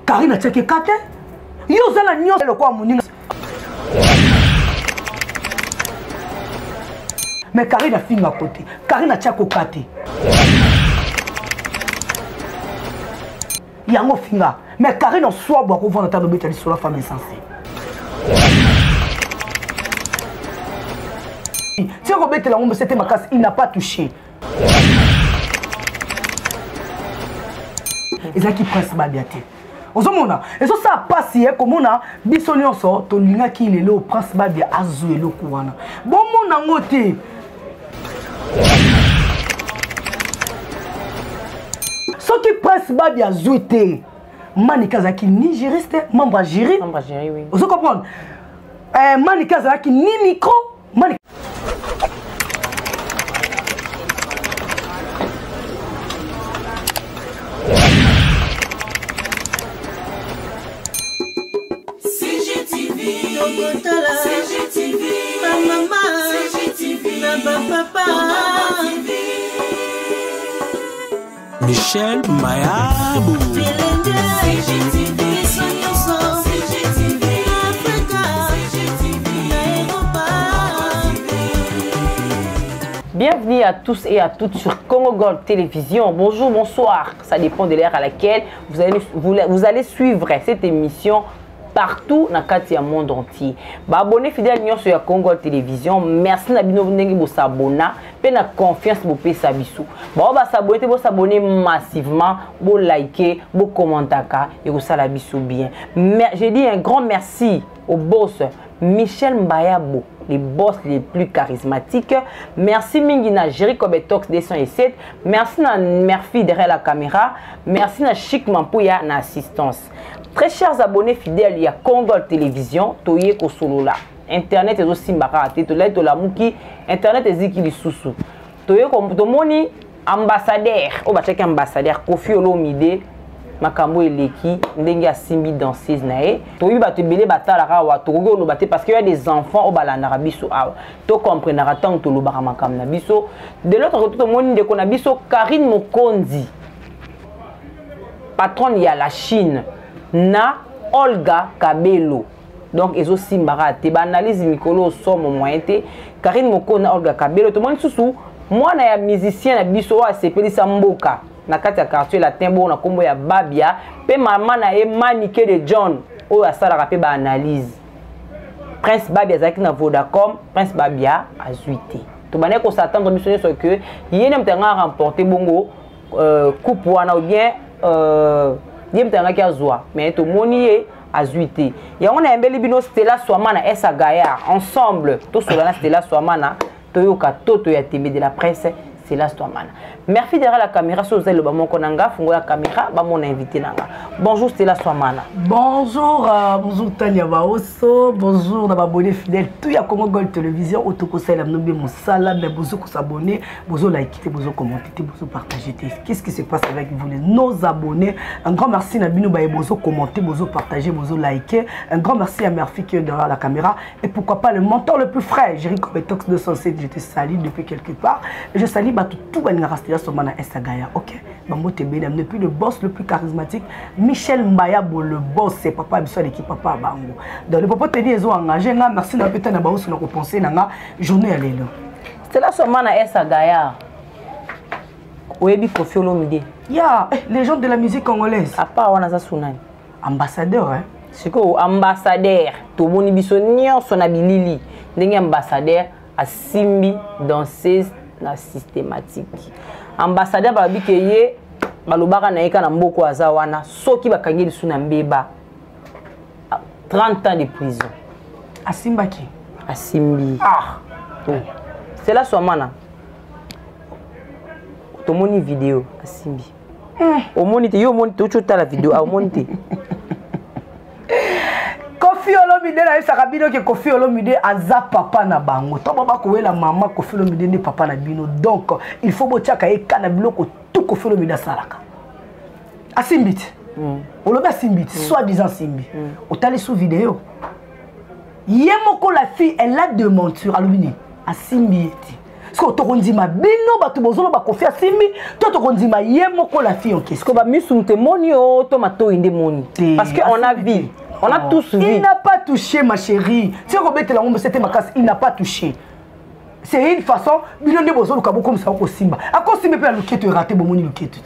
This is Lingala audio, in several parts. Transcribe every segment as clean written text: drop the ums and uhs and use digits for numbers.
Karine tcheke kate. Yo zala nyo le kwa muninga. Mais Karine a fini à côté. Karine a tchako kate. Yango finga. Mais Karine en soi boit qu'on voit dans ta nobité sur la femme insensée. Si Robert la ombre c'était ma casse, il n'a pas touché. Et ça qui presse ma biaté. Ozomona, et ça passe hier comme on a bisonnion sort, ton linga qui est le prince babia azou et le kouana. Bon mon angoté. Ce qui presse babia zouté. Manika Zaki nigériste, membre jury. Membre jury, oui. Vous comprenez? Manika Zaki ni micro. Manika. Michel Mayabou. Bienvenue à tous et à toutes sur Congo Gold Télévision. Bonjour, bonsoir. Ça dépend de l'heure à laquelle vous allez suivre cette émission partout dans le monde entier. Abonnez fidèle sur Congo Gold Télévision. Merci Nabino Nengi pour s'abonner. Pour la confiance pour payer sa bisou. S'abonner massivement, pour liker, pour commenter et pour ça la bisou bien. J'ai dit un grand merci au boss Michel Mayabou, les boss les plus charismatiques. Merci Mingina Jericho Betox 207. Merci na Murphy derrière la caméra. Merci na Chic Mampouya na assistance. Très chers abonnés fidèles, il y a Congo Télévision, Toye Kosolola. Internet est aussi mbarate, to la muki, Internet est ziki li susu. Toye comme to moni ambassadeur, o ba check ambassadeur Kofi Olomide, makambo eleki, ndenge asimbi danseuse nae. Toye ba te belé batala rawa, to gogo lo baté parce qu'il y a des enfants au balanara biso awa. To comprendra tant to lo bara makam na biso. De l'autre côté to moni de kona biso Karine Mokonzi. Patronne ya la Chine. Na Olga Kabelo. Donc, ils ont aussi mbarate. Analyse Mikolo somme moyen. Karine Moko na Olga Kabelo. Tout le monde sous. Moi, na musicien na biso a sepeli Samboka. Na katia quartier latin bon na kombo ya Babia. Pe maman na e Manique de John. O asala rapé ba analyse. Prince Babia zaki na Vodacom. Prince Babia a zuité. Tout le monde ko s'attendre mission sur que yene mtenga remporter bongo coupe wana ou bien mais tout le monde a zuité. Et on a un bel bino Stella Swamana et sa Gaillard ensemble. Tout cela Stella Swamana, Toyoka Toto ya TV de la presse, Stella Swamana. Merci derrière la caméra, si vous avez le bamon konanga, fungo la caméra, bamon invité nanga. Bonjour Stella Swamana. Bonjour, bonjour Tania Baoso, bonjour d'abonnés fidèles. Tout y a Congo Gold Télévision, autoko salam nobe mon salam, mais bonjour pour s'abonner, bonjour liker, bonjour commenter, bonjour partager. Qu'est-ce qui se passe avec vous nos abonnés? Un grand merci Nabino Baye, bonjour commenter, bonjour partager, bonjour liker. Un grand merci à Murphy qui est derrière la caméra et pourquoi pas le mentor le plus frais, Jericho Betox 207. Je te salue depuis quelque part. Et je salue tout Bangarastela Somana Estagaya. Ok, Bambo Tebedam, depuis le boss le plus charismatique, Michel Mayabou, le boss, c'est papa, il l'équipe papa Bango. Dans le papa Teddy, ils ont engagé, merci d'avoir peut-être d'abord sur notre pensée, dans la journée à l'élo. Stella Swamana Estagaya. Oebi Kofi Olomide. Ya, légende de la musique congolaise. À part Wanaza Sunani. Ambassadeur, hein. C'est quoi ambassadeur? Tout le monde bisonnion son abilili. N'est ambassadeur à Simbi danseuse na systématique. Ambassadeur babi keye balobaka na eka na mboko azawana soki bakangeli suna mbeba 30 ans de prison. Asimbaki. Asimbi. Ah. C'est là Swamana. Tomoni vidéo Asimbi. Au monite yo monite tu la vidéo au monite. Kofi Olomide na Sarabino que Kofi Olomide aza papa na bango. To baba ko la maman Kofi Olomide ne papa na bino. Donc il faut botiaka e kana biloko tout Kofi Olomide salaka. Asimbit. Oloba Simbit, soi-disant Simbi. Otali sous vidéo. Yemoko la fille elle a de monture alumini. Asimbiti. Parce que tokondima bino bato bozolo ba Kofi asimbi to tokondima ye moko la fille en question. Ko ba misum te moni o to mato inde moni. Parce que on a vu. On a tous vu. Il n'a pas touché ma chérie. Si on rebête la ngombe c'était ma casse, il n'a pas touché. C'est une façon bino ne bozolo ka beaucoup comme ça ko simba. Ako simba pe la luketo raté bo moni luketo.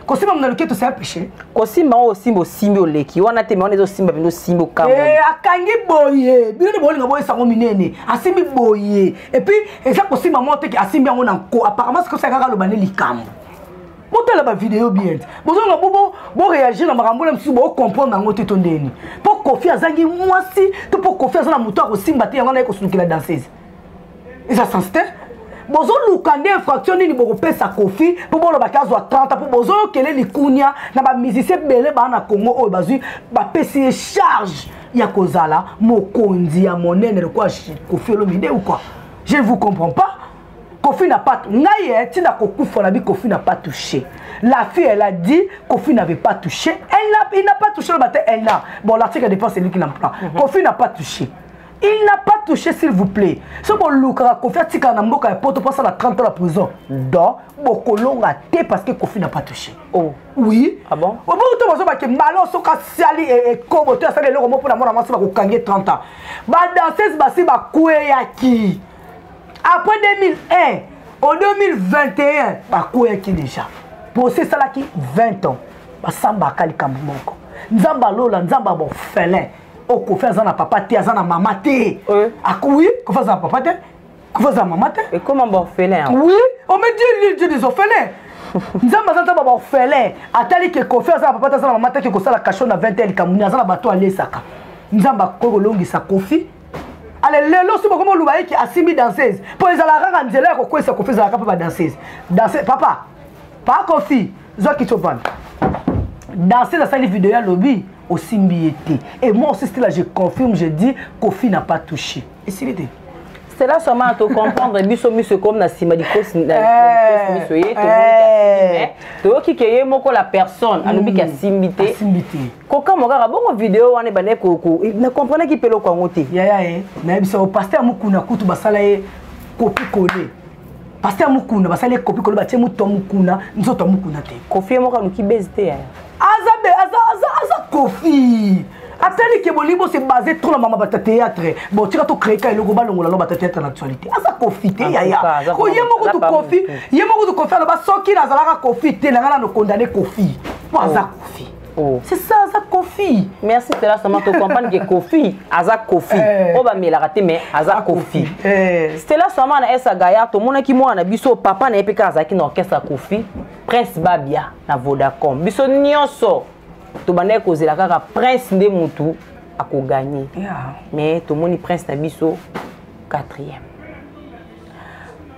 Kosimba mna luketo c'est un péché. Kosimba o simbo simbo leki. Wana te me on ezo simba bino simbo kamo. Akangi boye. Bino ne bolinga boye sango minene. Asimbi boye. Et puis eza kosimba monte ki asimbi yango nanko. Apparemment c'est que ça kaka lobane likambo. Monte la vidéo bien. Bozonga bo réagir na makambo na msubo o comprendre nango te tondeni. Pour Kofi azangi mwasi, to pour Kofi azana muto akosimba te yango na ekosulukila danseuse. Eza sensité. Bozo lukande infraction ni boko pesa Kofi pour bolo bakazo à 30 pour bozo kele likunya na ba musicien belé ba na Congo o bazui ba pesi charge ya kozala mokonzi ya monene de quoi Kofi Olomide ou quoi. Je ne vous comprends pas. Kofi n'a pas ngaye tina kokufa na bi Kofi n'a pas touché. La fille elle a dit Kofi n'avait pas touché. Il n'a pas touché le matin elle a. Bon l'article dépend c'est lui qui l'emploie. Kofi n'a pas touché. Il n'a pas touché, s'il vous plaît. Ce que Kofi a dit que Namboka est porté pour ça la 30 ans la prison. Donc, Bokolo a été parce que Kofi n'a pas touché. Oh. Oui. Ah bon? Au bout de temps, que Malo Soka Sali et Kobo, tu as fait le roman pour la mort à Massou, va gagner 30 ans. Ba danseuse Bassi ba Koueyaki. Après 2001, en 2021, ba Koueyaki déjà. Pour ce ça là qui 20 ans. Ba Samba Kali Kambumoko. Nzamba Lola, Nzamba bon félin. Oh, Kofi azana papa te, azana maman te. Oui, Kofi azana papa te, Kofi azana maman te. Et comment on orphelin? Oui, on me dit des orphelins. Nzamba azana ba orphelin. Atali que Kofi azana papa te, azana maman te, que kosa la cachon na 20 ans, kamuni azana bato ale saka. Nzamba koko longi sa Kofi. Allez, lelo si boko lubaye ki asimi danseuse. Pour les alaranga nzela ko kwesa Kofi azana ka pa danseuse. Danseuse papa. Pas Kofi, zo ki chopan. Danser dans cette vidéo, lobby au Simbiété. Et moi aussi, là, je confirme, je dis Kofi n'a pas touché. Et c'est l'idée. C'est là seulement à te comprendre, biso miso comme na simadiko qui est moko la personne, anubi qui a simbité. Koka moka bon vidéo on est bané koko. Ne comprenez qui pelo kongote. Ya na biso au pasteur mukuna kutu basala e kopi kole. Pasteur mukuna basala kopi kole batie muto mukuna, nzoto mukuna te. Kofi moka luki bezte ya. Aza Kofi. Attendez que Bolibo c'est basé trop dans ma théâtre. Bon, tu as tout créé quand il y a le théâtre dans l'actualité. Aza Kofi, yaya. Oh, il y a beaucoup de Kofi. Il y a beaucoup de Kofi. Là-bas, ceux qui n'ont Kofi, tu n'as condamné Kofi. Aza Kofi. C'est ça, Aza Kofi. Merci, c'est là seulement te comprendre que Kofi, Aza Kofi. On va me la rater, mais Aza Kofi. C'est là seulement na esa gaya, tout le monde qui moi na biso papa na epeka Aza qui n'orchestre Kofi. Prince Babia na Vodacom. Biso nyonso. To bande kozela kaka prince nde mutu ako gagner. Mais to moni prince na biso 4e.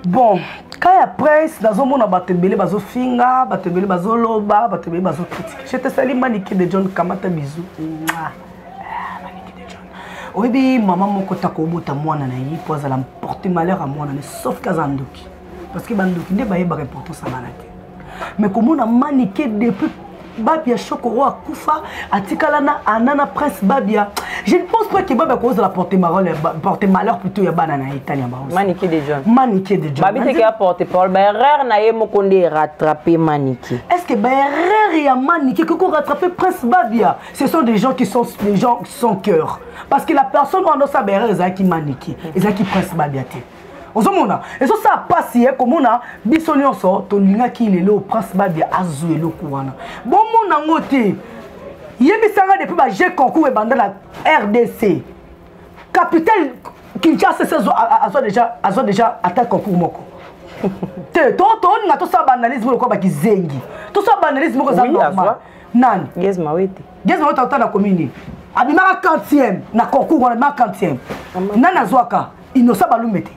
Bon, quand il y a prince dans un monde batebele bazo finga, batebele bazo loba, batebele bazo critique. Je te salue Maniké de John Kamata bisou. Maniké de John. Oyebi maman moko takobota mwana na yi po azala porter malheur à mwana mais sauf kazandoki. Parce que bandoki nde baye ba importance à banate. Mais comment on a Maniké depuis Babia Chokoro a Koufa, Atikalana, Anana Prince Babia. Je ne pense pas que Babia cause de la porter malheur plutôt ya banana italien. Maniké de John. Maniké de John. Babi te a porté parole. Erreur na ye mokonde rattraper Maniké. Est-ce que erreur et Maniké que qu'on rattraper Prince Babia? Ce sont des gens qui sont sans cœur. Parce que la personne on a sa erreur c'est qui Maniké, c'est qui Prince Babia. Ozomona ezo ça passe comme on a bisonio so to linga ki lelo Prince Babia azu elo kuwana bon mona ngote yebisanga depuis ba j'ai concours et banda la RDC capitale Kinshasa azo déjà attaque concours moko te to nga to sa banalisme ko ba kizengi to sa banalisme ko za normal nan Gezma wete na commune abimaka 40e na concours on a 40e nana zwaka inosa balumete.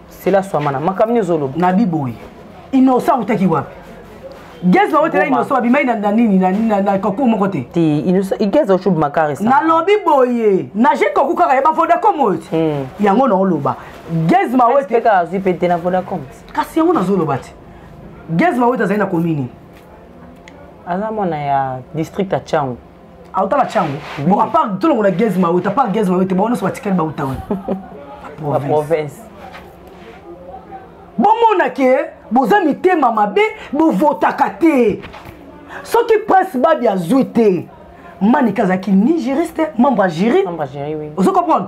C'est la soamana makamni zolo nabi boy innocent utaki wapi Gezma wote la innocent abimai na nini na koku moko te innocent igeza chub makare sa na lobi boye na je koku kaka ba Vodacom wote yango na oloba Gezma wote ka azu pete na Vodacom kasi yango na zoloba te Gezma wote zaina komini azamona ya district a Changu auta la Changu bon à part tout le monde Gezma wote à part Gezma wote bon on se batikali ba utawa province. Bon mon ke boza mitema mabe bo votaka te. Soki Prince Babia zuite Manika zaki ni juriste membre jury. Membre jury oui. Vous comprenez?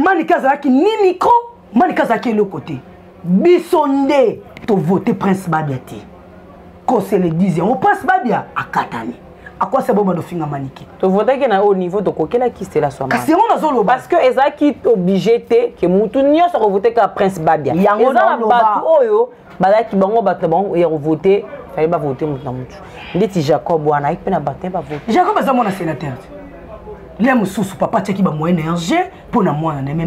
Manika zaki ni micro, Manika zaki le côté. Bisonde to voter Prince Babia te. Quand c'est le 10e, on Prince Babia à Katani. À quoi c'est bon de finir Maniki? Tu votes que na haut niveau de coquel qui c'est la soirée. Parce que ezaki obligé te que mutu nyo so voter que Prince Babia. Yango na batu oyo balaki bango batu bango ya voter, fallait pas voter mutu na mutu. Ndeti Jacob wana ik pena bater ba voter. Jacob za mona sénateur. Les mususu papa teki ba moyen énergie pour na mwana mais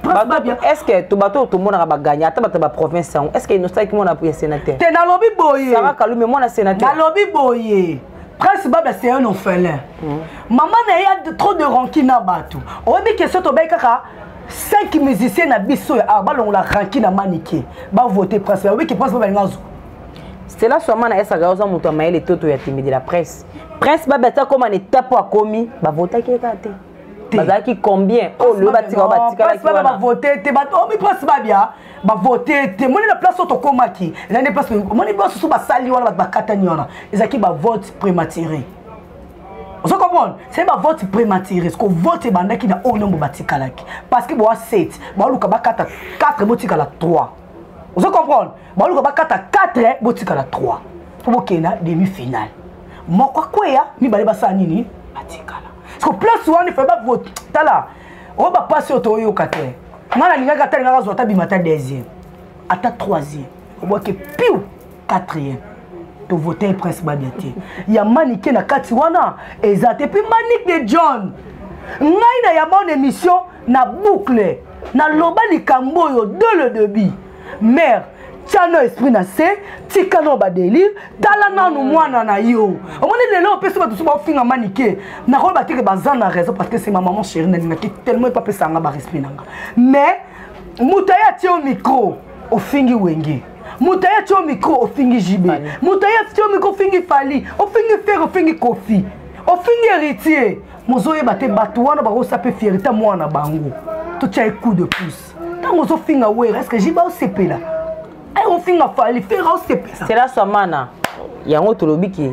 Prince Babia est-ce que to bato to mona ba gagner ata ba province est-ce que nostalgie qui mona pour sénateur. Te na lobi boye. Ça va Kalume mona sénateur. Na lobi boye. Prince Babia c'est un orphelin. Maman n'a eu trop de rancune à Batou. On dit que ce tobe kaka 5 musiciens na biso ya balon la rancune à Maniki. Ba voter Prince Babia. Oui que Prince Babia ngazo. C'est là seulement na esa gaoza muto maele toto ya timide la presse. Prince Babia ta comme en étape a commis ba voter ki kate. Bazaki combien? Oh le batika batika Prince Babia ba voter te ba oh mi Prince Babia ba voter te moni la place auto komaki. La ne place moni ba sous ba sali wana ba katani wana. Ezaki ba vote prématuré. Vous comprenez? C'est un vote prématuré. Parce que vote est qui n'a au nombre batikalaki. Parce que bois 7, bois luka ba 4 botikala 3. Vous comprenez? Bois luka ba 4 botikala 3. Pour qu'il y ait demi-finale. Moi quoi ya mi bale ba sa nini batikala. Parce que plus souvent il fait pas vote. Tala. On va passer au toyo kate. Ngana linga kate linga zota bimata deuxième. Ata troisième. On voit que piou quatrième. To voter Prince Babia te. Ya Maniki na kati wana ezate puis Manik de John. Ngai na ya mon émission na boucle na loba likambo yo de le début. Mère tiano esprit na se tikano ba délire tala nanu mwana na yo. Omoni lelo pesa ba tusu ba finga Maniki. Na ko ba tike bazana raison parce que c'est ma maman chérie na ninga tellement pas pesa nga ba respect nanga. Mais mutaya ti au micro au fingi wenge. Moutaya tio micro au fingi JB. Moutaya tio micro au fingi Fali. Au fingi Fer au fingi Kofi. Au fingi héritier. Mozoye bate batouana baro sape fierté moi na bango. Tout tient coup de pouce. Tant mozo finga ouais est-ce que JB au CP là. Ay au finga Fali Fer au CP. C'est là somana. Yango tolobi ki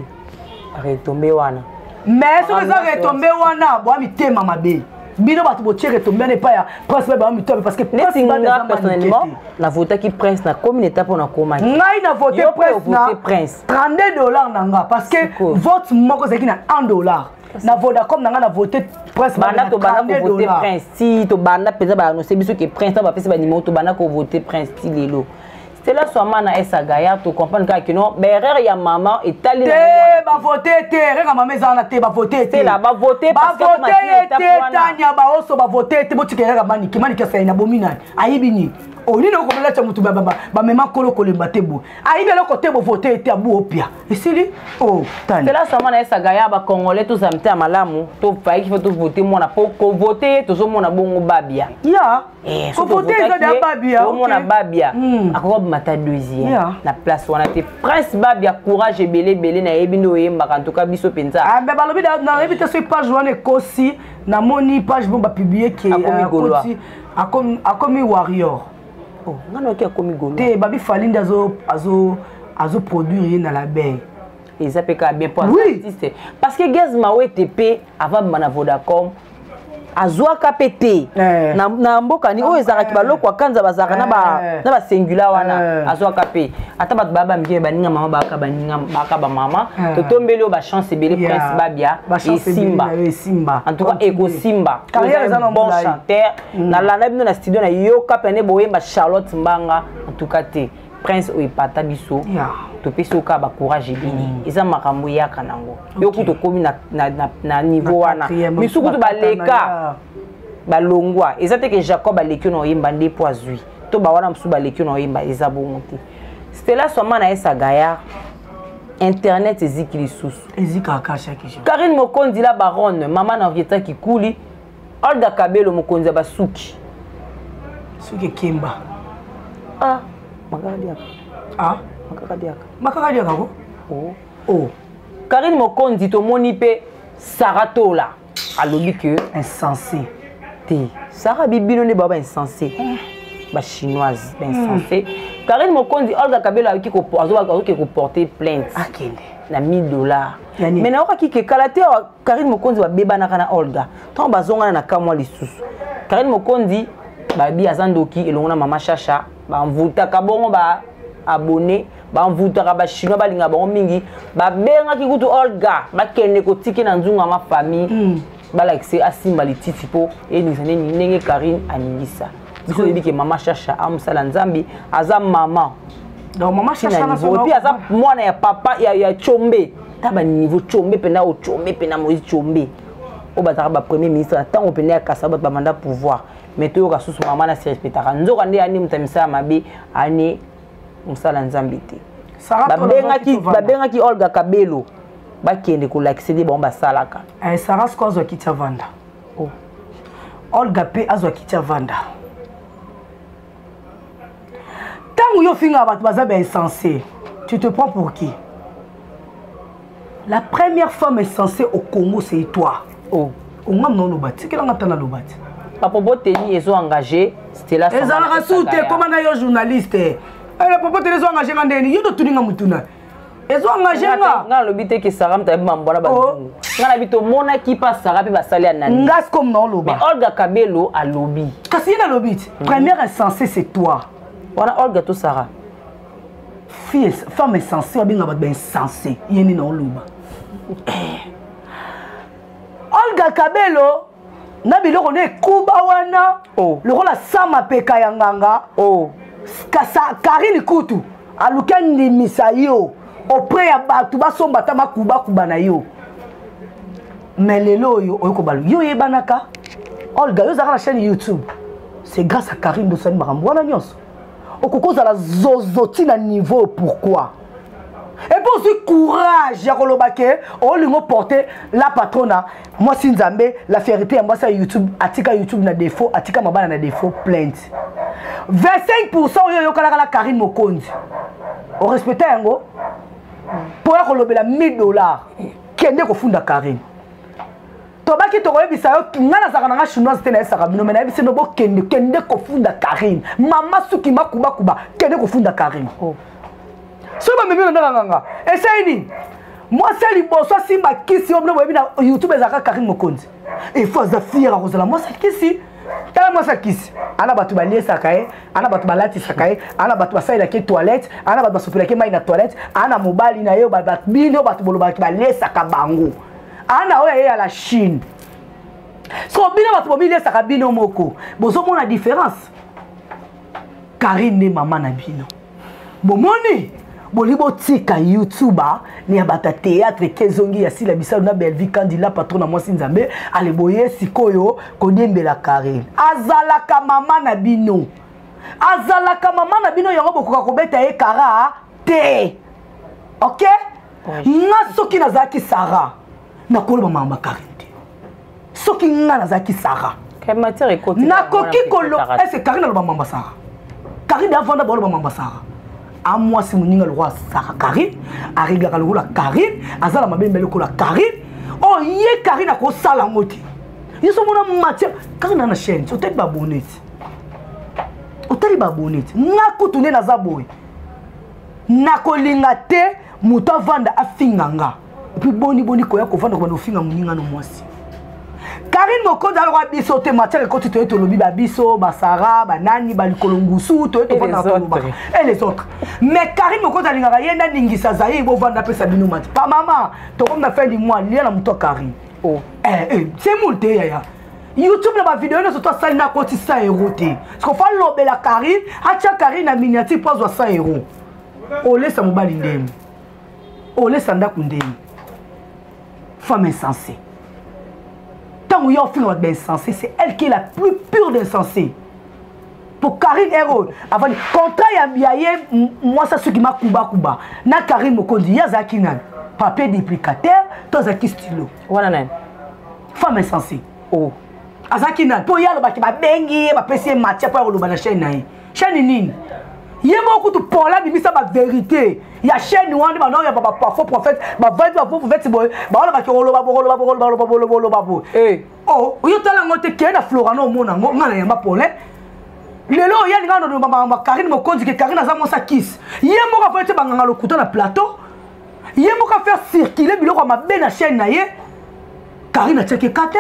retombé wana. Mais ce que ça retombé wana, boa mi tema mabe. Bino batu botier retombé n'est pas ya Prince Babia mi tombe parce que Prince Babia personnellement la vote qui Prince na comme une étape on a comment. Ngai na voté Prince na $32 nanga parce que vote moko zaki na $1. Na Vodacom nanga na voté Prince Babia to bana ko voter Prince si to bana pesa ba annoncer biso que Prince va pesa ba numéro to bana ko voter Prince ti lelo. C'est là seulement na esa gaya to comprendre que non berrer ya maman et tali na ba voter te rega maman ezana te ba voter te. C'est là ba voter parce que ba voter te tanya ba oso ba voter te botikera Maniki sa ina bomina ayibini. Oni no komela cha mutu ba mema kolo kolemba te bo. Ayibi le côté bo voter te abu opia. Esili oh tanya. C'est là seulement na esa gaya ba congolais tous amte malamu to faiki faut to voter mona pour voter to zo mona bongo Babia. Ya. Faut voter za Babia. Au mona Babia. Akoko mata deuxième. La place wana te Prince Babia courage belé na ebino yemba en tout cas biso penza. Ah mais balobi na ebite sur page wana kosi na moni page bon ba publier qui akomi warrior. Oh, ngano ki akomi golo. Te babi Falinde azo produire na la baie. Et ça peut bien pour artiste parce que Gaz Mawe TP avant mana Vodacom azwa KPT na mboka ni oyo ezaka kibaloko akanza bazaka na ba singular wana azwa KP ata bat baba mbiye baninga mama baka baninga baka ba mama to tombeli ba chance belé Prince Babia et Simba en tout cas Ego Simba carrière un bon chanteur na lana bino na studio na yo kapene boyemba Charlotte Mbanga en tout cas te Prince oyipata biso to peso ka ba courage bini eza makambo yaka nango yo kuto komi na niveau wana misuku to baleka balongwa eza te que Jacob aleki no yimba nde po azui to ba wana msu baleki no yimba eza bongote c'était là seulement na esa gaya internet eziki lisusu ezika kasha kisho Karine Mokonzi la baronne mama na vieta kikuli Olga Kabelo Mokonzi ba suki Kimba Makakadiaka. Ah? Makakadiaka ko? Oh. Karine Mokonzi to moni pe Saratola. Alobi que insensé. Sarah Bibino ne baba insensé. Ba chinoise, insensé. Karine Mokonzi Olga Kabelo qui ko porter plainte. Akende. Na $1000. Mais na oka ki ke kalate Karine Mokonzi ba beba na kana Olga. Tant bazonga na kamwa lisusu. Karine Mokonzi ba bi azandoki elongona mama Chacha ba mvuta kabongo ba abonné ba mvuta ka ba chinois ba linga ba mingi ba benga ki kutu Olga ba kende ko tiki na nzunga ma famille. Balaxé asimba lititi po et nous allons nenge Karine anilisa. Biso dit que maman Chacha amsala nzambi aza maman. Donc maman Chacha na so puis aza mwana ya papa ya chombe. Taba niveau chombe pena o chombe pena Moïse chombe. O bataka ba premier ministre tant o pena ka sabat ba mandat pouvoir. Mais to ka susu maman na se respectera. Nzoka nde ani mutamisa mabe ani musala nzambi te. Babenga ki Olga Kabelo. Bakende ko l'accéder bon ba salaka. Sarah Squazo kitia vanda. Oh. Olga P azwa kitia vanda. Tant yo finga bat baza insensé. Tu te prends pour qui? La première femme insensée au Congo c'est toi. Oh. On ngam non lobati. Quel ngata na lobati? Papa Boteni ils ont engagé Stella. Ezala soute comment na yo journaliste. Papa Boteni ils ont engagé ngandeni. Yo to tuninga mutuna. Ils ont engagé nga lobité que Sarah mta mbona ba nzungu. Nga bito mona ki pa Sarah pe ba sali anani. Ngas comme non loba. Mais Olga Kabelo a lobby. Kasi na lobby. Première insensée c'est toi. Wana Olga to Sarah. Femme insensée ou bien ba insensée. Yeni na loba. Olga Kabelo na biloko ne kuba wana. Oh. Le rôle sama peka ya nganga. Oh. Kasa Karine Kutu. Alukandi misayo. Auprès ya batu basomba ta makuba kuba na yo. Mais lelo yo oyoko balu. Yo yebanaka. Olga yo zaka la chaîne YouTube. C'est grâce à Karine Dosani Marambo wana nyonso. Okokoza la zozoti na niveau pourquoi? Et puis aussi courage ya kolobake o lingo porter la patrona. Moi Sinzambe la fierté ya moi ça YouTube atika YouTube na défaut atika mabana na défaut plainte. 25% yo kala Karine Mokonzi. On respecte yango. Pour kolobela $1000 kende ko funda Karine. Tobaki to koyebisa yo ngana zaka na chinoise te na saka bino mena bise no bo kende ko funda Karine. Mama suki makuba kuba kende ko funda Karine. Oh. So ba memi na nganga. Essaye ni. Moi c'est liboso simba kisi yo mno na YouTube ezaka Karine Mokonzi. Il faut za fier à kozala moi c'est kisi. Tala moi ça kisi. Ana batu balie sakae, ana batu balati sakae, ana batu basaila ke toilette, ana batu basopela ke mai na toilette, ana mobali na yo ba bino batu boloba ki balie saka bango. Ana oya ya la Chine. So bino batu bobile saka bino moko. Bozo mona différence. Karine ne maman na bino. Bomoni bolibo tika YouTuber ni abata théâtre kezongi ya sila bisalo na Belvi Kandila patron na Mwasi Nzambe aleboye sikoyo kodembela Karine azalaka mama na bino yango bokoka kobeta ye kara te OK nga soki nazaki Sarah na koloba mama Karine te soki nga nazaki Sarah kematere côté na koki kolo est-ce Karine aloba mama Sarah Karine avanda boloba mama Sarah à moi c'est mon le roi Sarah Karine arrive le roi Karine azala mabembe le kola Karine oh yé Karine a ko sala ngoti ils sont mon matière Karine na chaîne tu t'es pas bonnet na kutune na zaboy na kolinga te muta vanda afinganga et puis boni ko ya ko vanda ko na finga muninga no mwasi Karine Mokonzi alora biso te matière côté to lobi ba biso ba Sarah ba nani ba likolongusu to vanda et les autres mais Karine Mokonzi alingaka yenda ningisa zayi bo vanda pesa bino mat pa maman to comme na fin du mois lia na muto Karine oh c'est monte ya YouTube na ba vidéo na surtout ça na côté 100 € te parce qu'on fa lobela Karine acha Karine na miniature pas 100 €. O laisse mobali ndem o laisse ndako ndem femme insensée. Tant où il y a un d'insensé, c'est elle qui est la plus pure d'insensé. Pour Karine Héros, avant le contrat moi ça ce qui m'a kuba. Na Karine Mokonzi, ya zakinan, papier duplicataire, toi zaki stylo. Wananen. Femme insensée. Oh. Azakinan, pour y aller ba ki ba bengi, ba pesi matière pour le ba na chaîne na. Chaîne nini? Yemo ko to pola bi bisa ba vérité. Ya chaîne wandi ba non ya ba parfois prophète, ba va ba prophète boy, ba la ba ki rolo ba. Eh. oh yo tala ngote kenda Florano mona ngana yamba pole lelo ya ngano do mama Karine Mokonzi ke Karine aza mosa kiss ye moka fa te banganga lokuta na plateau ye moka faire circuler biloko mabe na chaîne na ye Karine cheke kate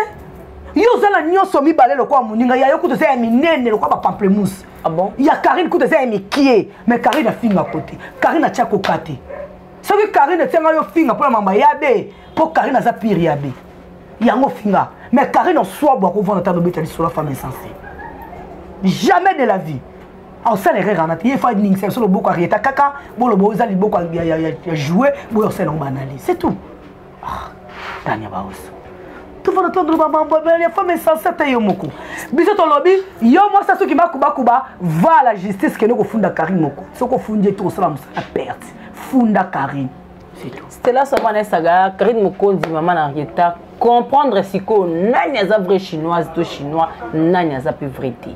yo zala nyonso mibale lokwa moninga ya yo kuto se ya minene lokwa ba pamplemousse. Ah bon? Il y a Karine qui est mikié, mais Karine a fini à côté. Karine a tchako kate. Ce que Karine tient à finga pour la maman yabe, pour Karine a sa pire yabe. Il y a un finga, mais Karine en soi boit qu'on voit dans ta de sur la femme insensée. Jamais de la vie. En ça les règles en atelier, il faut une ligne sur le beau carrière kaka, bon le beau zali beau a joué, bon on s'est non banali, c'est tout. Ah, Tania Baos. Tu vas entendre maman la femme insensée yo moko. Biso ton lobby, yo moi ça ce qui m'a kuba va à la justice que nous funda Karine moko. Ce qu'on funde tout ça la perte. Funda Karine. C'est tout. C'était là seulement un saga Karine Mokonzi maman Henrietta comprendre si ko nani aza vrai chinoise to chinois nani aza peu vérité.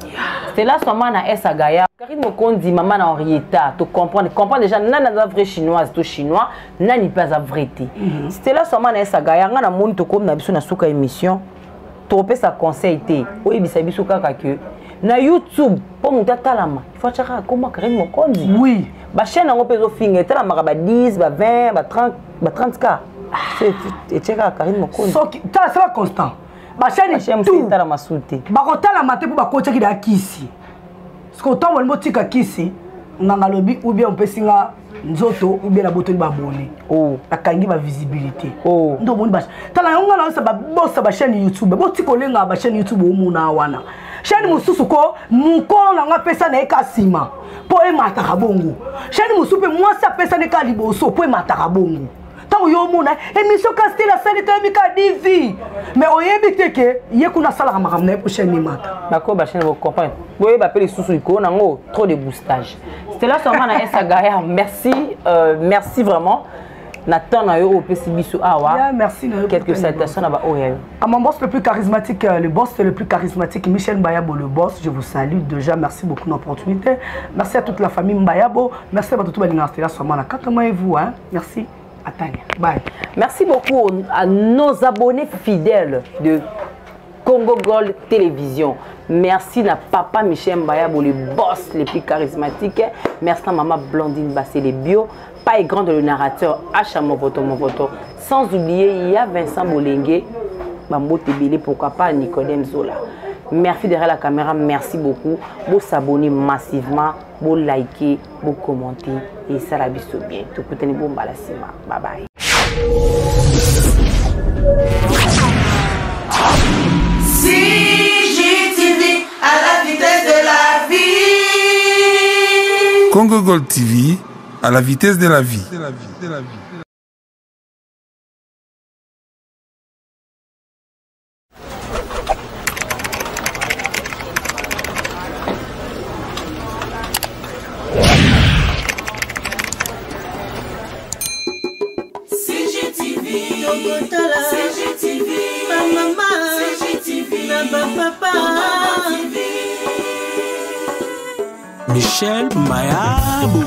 C'était là seulement un saga Karine Mokonzi maman Henrietta to comprendre déjà nani aza vrai chinoise to chinois nani pas aza vérité. C'était là seulement un saga nga na monde to comme na biso na suka émission to pe sa conseil té oyebisa biso kaka que na YouTube pour muta talama il faut chaka comment Karine Mokonzi. Oui. Ba chaîne ngo pezo finga talama ba 10 ba 20 ba 30 ka. C'est tcheka Karine Mokonzi. So ça sera constant. Ba chaîne tout tala masuté. Ba kotala maté pour ba coach qui da kisi. Ce qu'on tombe mo tika kisi nganga lobi ou bien on peut singa nzoto ou bien la boto ba abonné. Oh, la kangi ba visibilité. Oh. Ndo moni ba. Tala yonga na ba bossa ba chaîne YouTube. Bo tiko lenga ba chaîne YouTube o muna wana. Chaîne mususu ko muko na nga pesa na eka sima. Po e mataka bongo. Chaîne mususu pe moi sa pesa ne ka liboso po e mataka bongo. Tant yo mona émission casté la salle de mika divi. Mais oyebi teke ye kuna sala makamna pour chaîne mata. D'accord, ba chaîne vous comprendre. Boye ba pele susu ko nango trop de boostage. C'était là seulement na Esagaya. Merci vraiment. Nathan na yo au PCBisu awa. Merci. Quelques salutations là-bas. Oh, à mon boss le plus charismatique, Michel Mbayabo, le boss, je vous salue déjà. Merci beaucoup de l'opportunité. Merci à toute la famille Mbayabo. Merci à tout le monde. Et vous, hein? Merci. À Tania. Bye. Merci beaucoup à nos abonnés fidèles de Congo Gold Télévision. Merci à papa Michel Mbayabo, le boss le plus charismatique. Merci à maman Blandine Bassé, les bio. Pas et grand de le narrateur Acha Movoto. Sans oublier, il y a Vincent Bolengue, Bambo Tébélé, pourquoi pas Nicodème Zola. Merci derrière la caméra, merci beaucoup. Vous s'abonner massivement, vous liker, vous commenter et ça la bis bien. Tout le monde bon balasima. Bye bye. CGTV à la vitesse de la vie. Congo Gold TV à la vitesse de la vie. CGTV, ma maman, ma papa. Michel Mbayabo.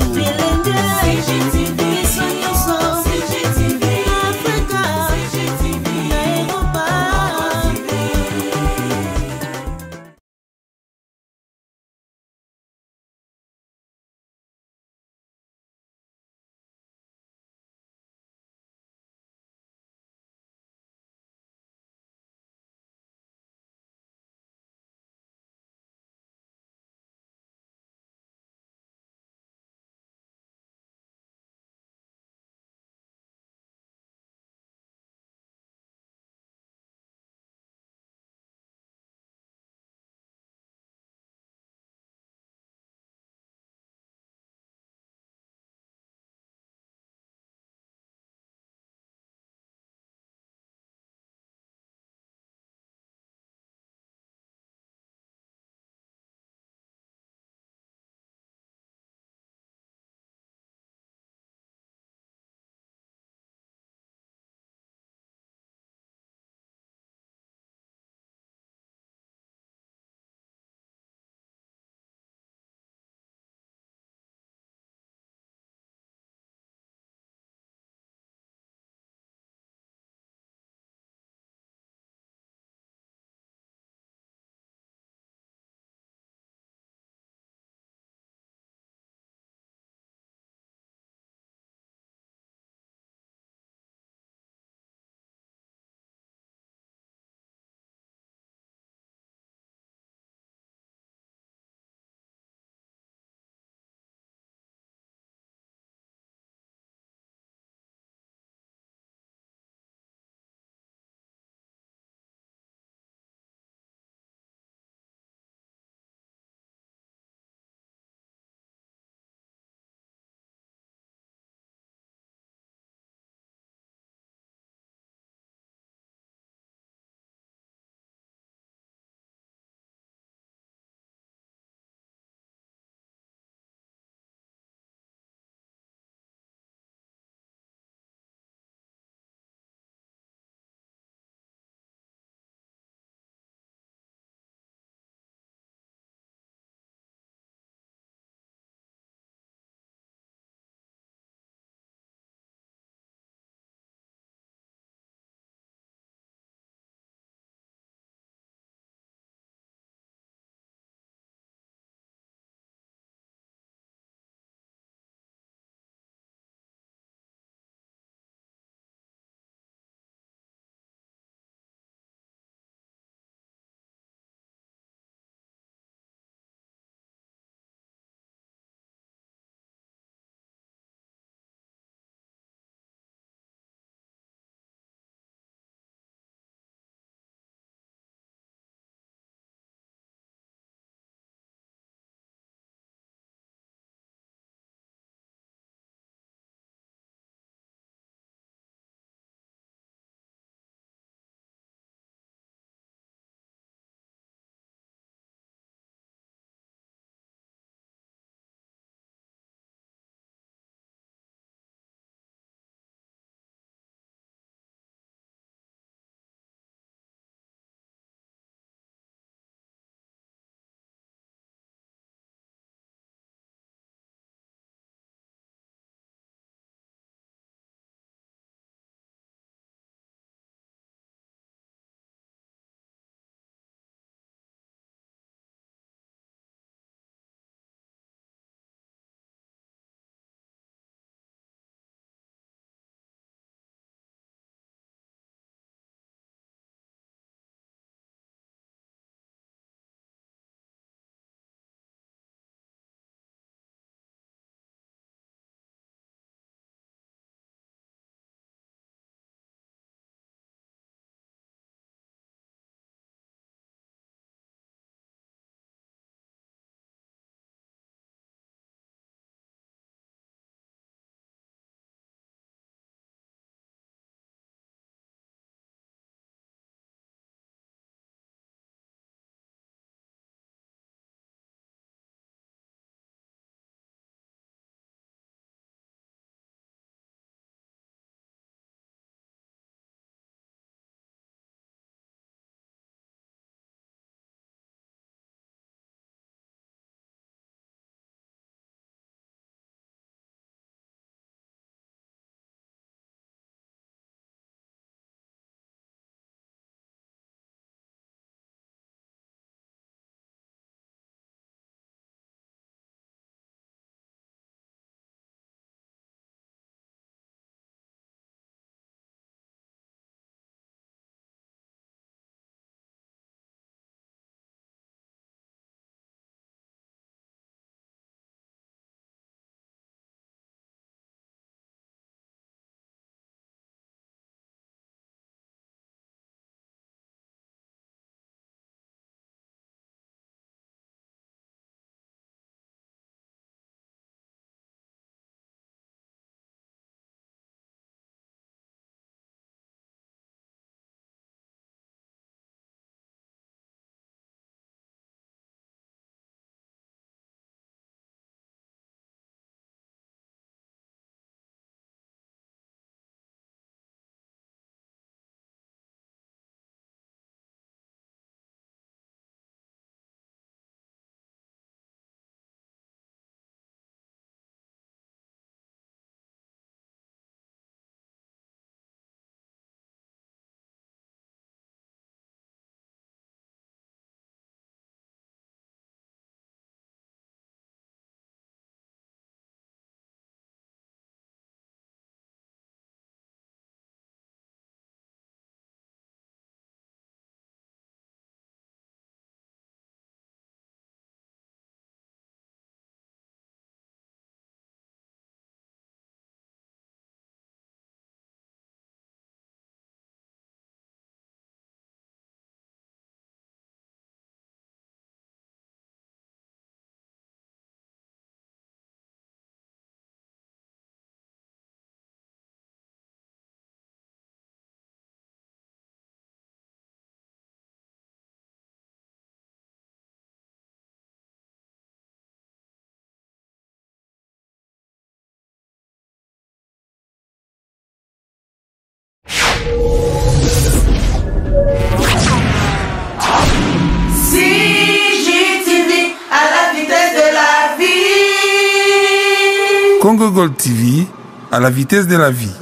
Gold TV, à la vitesse de la vie.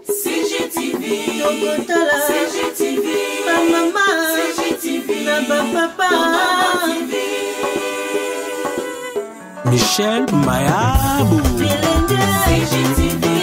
CGTV, CGTV, ma maman, CGTV, ma papa. Michel Mayabou. CGTV.